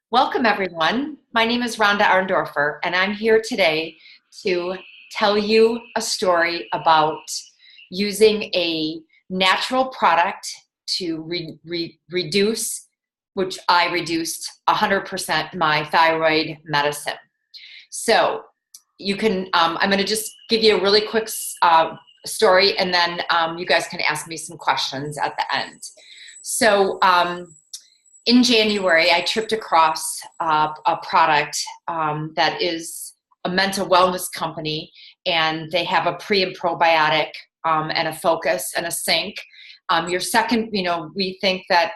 Welcome, everyone. My name is Rhonda Arndorfer, and I'm here today to tell you a story about using a natural product to reduce, which I reduced 100% my thyroid medicine. So I'm going to just give you a really quick story, and then you guys can ask me some questions at the end. So, in January, I tripped across a product that is a mental wellness company, and they have a pre and probiotic and a focus and a sync. Your second, we think that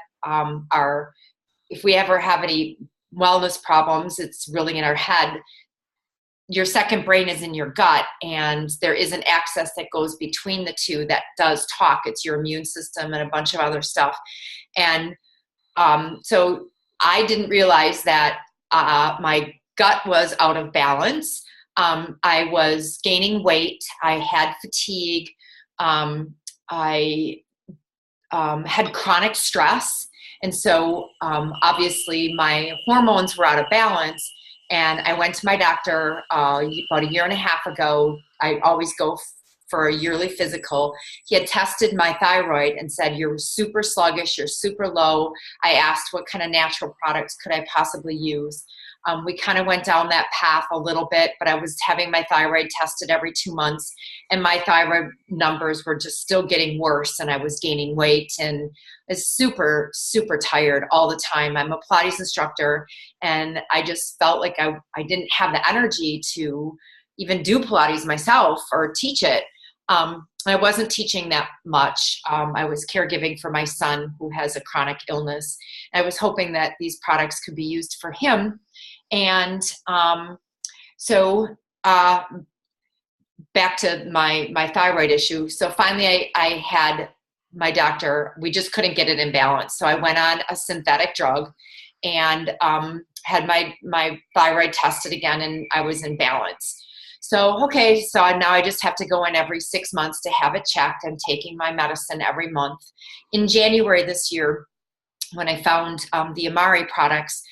if we ever have any wellness problems, it's really in our head. Your second brain is in your gut, and there is an axis that goes between the two that does talk. It's your immune system and a bunch of other stuff. And so I didn't realize that my gut was out of balance. I was gaining weight. I had fatigue. I had chronic stress. And so obviously my hormones were out of balance. And I went to my doctor about a year and a half ago. I always go for a yearly physical. He had tested my thyroid and said, "You're super sluggish, you're super low." I asked what kind of natural products could I possibly use. We kind of went down that path a little bit, but I was having my thyroid tested every 2 months, and my thyroid numbers were just still getting worse, and I was gaining weight and was super, super tired all the time. I'm a Pilates instructor, and I just felt like I didn't have the energy to even do Pilates myself or teach it. I wasn't teaching that much. I was caregiving for my son who has a chronic illness. I was hoping that these products could be used for him. And so back to my thyroid issue. So finally I had my doctor, we just couldn't get it in balance. So I went on a synthetic drug and had my thyroid tested again, and I was in balance. So, okay, so now I just have to go in every 6 months to have it checked. I'm taking my medicine every month. In January this year, when I found the Amari products,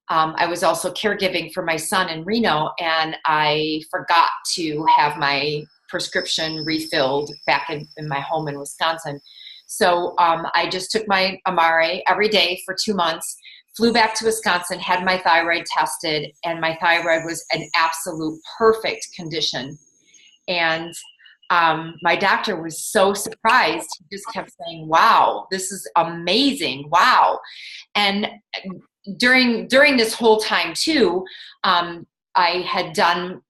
I was also caregiving for my son in Reno, and I forgot to have my prescription refilled back in my home in Wisconsin. So I just took my Amari every day for 2 months, flew back to Wisconsin, had my thyroid tested, and my thyroid was an absolute perfect condition. And my doctor was so surprised. He just kept saying, "Wow, this is amazing. Wow." And during this whole time too, I had done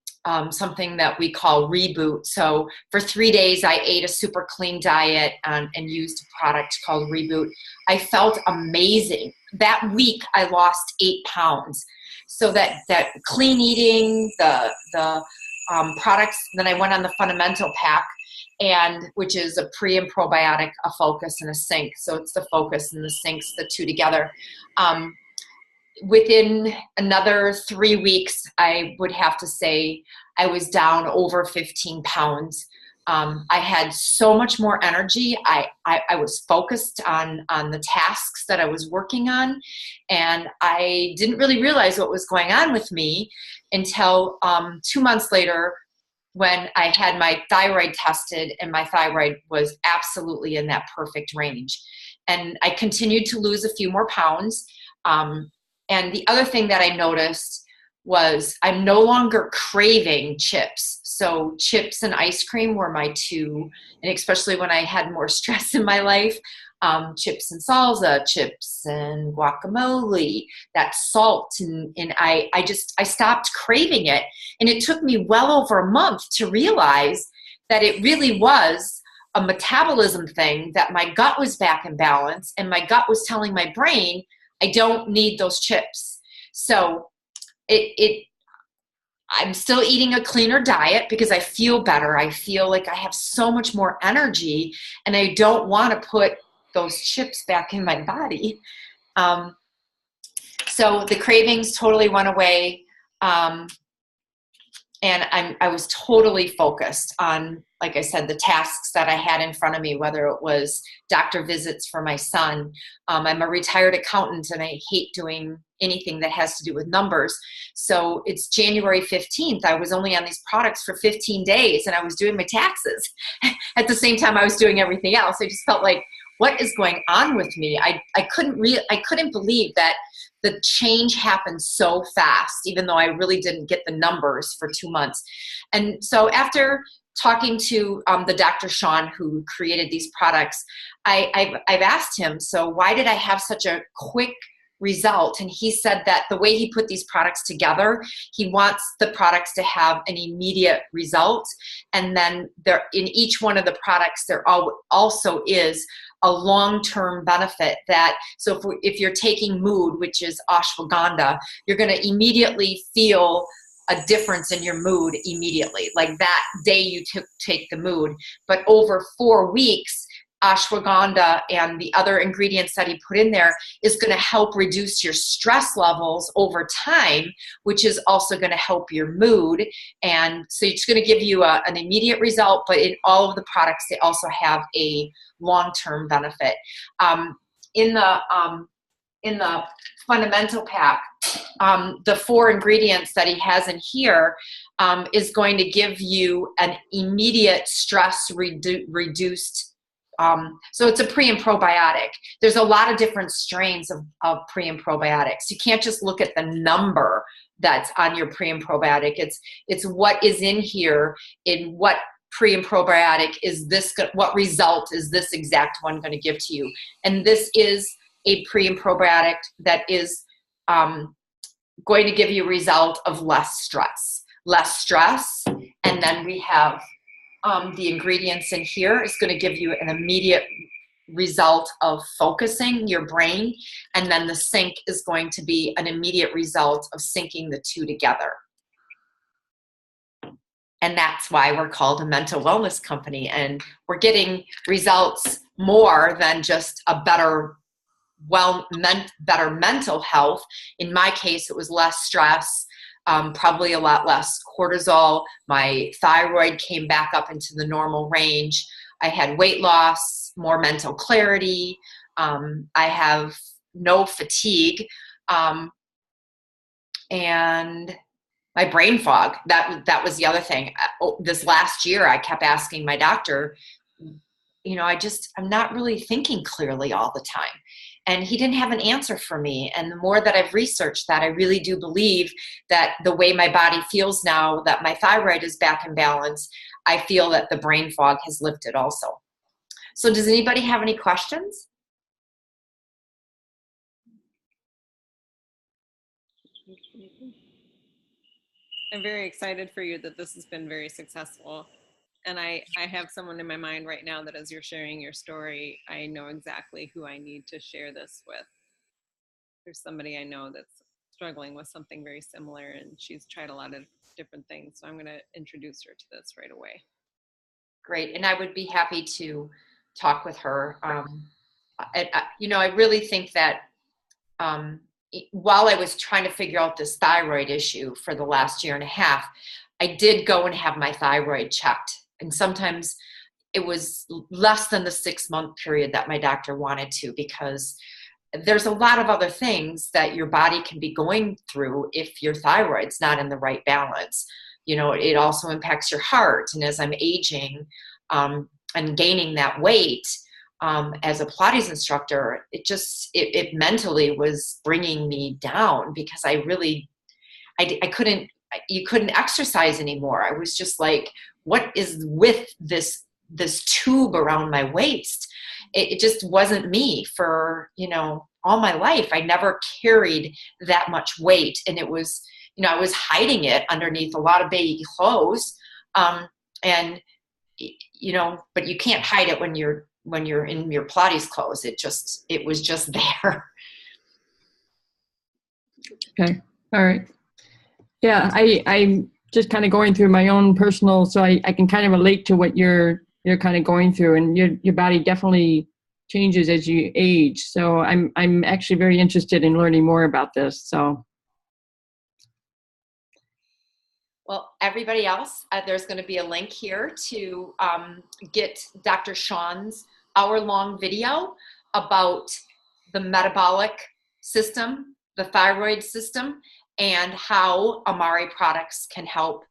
something that we call Reboot. So for 3 days, I ate a super clean diet and used a product called Reboot. I felt amazing. That week, I lost 8 pounds. So that clean eating, the products. Then I went on the Fundamental Pack, and which is a pre and probiotic, a focus, and a sync. So it's the focus and the syncs, the two together. Within another 3 weeks, I would have to say I was down over 15 pounds. I had so much more energy. I was focused on the tasks that I was working on, and I didn't really realize what was going on with me until 2 months later, when I had my thyroid tested, and my thyroid was absolutely in that perfect range. And I continued to lose a few more pounds. And the other thing that I noticed was I'm no longer craving chips. So chips and ice cream were my two, and especially when I had more stress in my life, chips and salsa, chips and guacamole, that salt. And I stopped craving it. And it took me well over a month to realize that it really was a metabolism thing, that my gut was back in balance, and my gut was telling my brain, I don't need those chips. So I'm still eating a cleaner diet because I feel better. I feel like I have so much more energy, and I don't want to put those chips back in my body. So the cravings totally went away. I was totally focused on, like I said, the tasks that I had in front of me, whether it was doctor visits for my son. I'm a retired accountant and I hate doing anything that has to do with numbers. So it's January 15th. I was only on these products for 15 days and I was doing my taxes. At the same time, I was doing everything else. I just felt like, what is going on with me? I couldn't believe that the change happened so fast, even though I really didn't get the numbers for 2 months. And so after talking to the Dr. Sean who created these products, I've asked him, so why did I have such a quick result? And he said that the way he put these products together, he wants the products to have an immediate result. And then there, in each one of the products, there also is a long-term benefit that, so if you're taking mood, which is ashwagandha, you're going to immediately feel a difference in your mood immediately. Like that day you take the mood, but over 4 weeks, ashwagandha and the other ingredients that he put in there is going to help reduce your stress levels over time, which is also going to help your mood. And so it's going to give you an immediate result, but in all of the products, they also have a long-term benefit. In the fundamental pack, the 4 ingredients that he has in here is going to give you an immediate stress reduced. So it's a pre and probiotic. There's a lot of different strains of pre and probiotics. You can't just look at the number that's on your pre and probiotic. It's what is in here, in what pre and probiotic is this, what result is this exact one going to give to you. And this is a pre and probiotic that is going to give you a result of less stress. And then we have the ingredients in here is going to give you an immediate result of focusing your brain. And then the sync is going to be an immediate result of syncing the two together. And that's why we're called a mental wellness company. And we're getting results more than just a better mental health. In my case, it was less stress, probably a lot less cortisol. My thyroid came back up into the normal range. I had weight loss, more mental clarity. I have no fatigue. And my brain fog, that was the other thing. This last year, I kept asking my doctor, I'm not really thinking clearly all the time. And he didn't have an answer for me. And the more that I've researched that, I really do believe that the way my body feels now, that my thyroid is back in balance, I feel that the brain fog has lifted also. So does anybody have any questions? I'm very excited for you that this has been very successful. And I have someone in my mind right now that as you're sharing your story, I know exactly who I need to share this with. There's somebody I know that's struggling with something very similar, and she's tried a lot of different things. So I'm going to introduce her to this right away. Great. And I would be happy to talk with her. I really think that while I was trying to figure out this thyroid issue for the last year and a half, I did go and have my thyroid checked. And sometimes it was less than the 6-month period that my doctor wanted to, because there's a lot of other things that your body can be going through if your thyroid's not in the right balance. It also impacts your heart. And as I'm aging and gaining that weight, as a Pilates instructor, it mentally was bringing me down, because you couldn't exercise anymore. I was just like, what is with this tube around my waist? It just wasn't me for, all my life. I never carried that much weight. And it was, I was hiding it underneath a lot of baggy clothes. But you can't hide it when you're in your Pilates clothes. It was just there. Okay. All right. Yeah. I'm just kind of going through my own personal, so I can kind of relate to what you're kind of going through, and your body definitely changes as you age. So I'm actually very interested in learning more about this. So. Well, everybody else, there's going to be a link here to get Dr. Sean's hour-long video about the metabolic system, the thyroid system, and how Amare products can help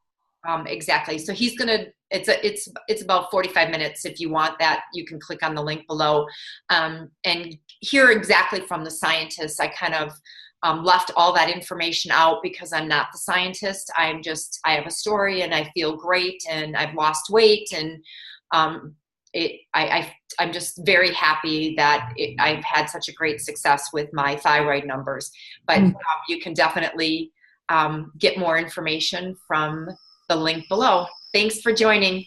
exactly. So he's going to, it's about 45 minutes. If you want that, you can click on the link below and hear exactly from the scientists. I kind of left all that information out because I'm not the scientist. I have a story and I feel great and I've lost weight and I'm just very happy that I've had such a great success with my thyroid numbers. But you can definitely get more information from the link below. Thanks for joining.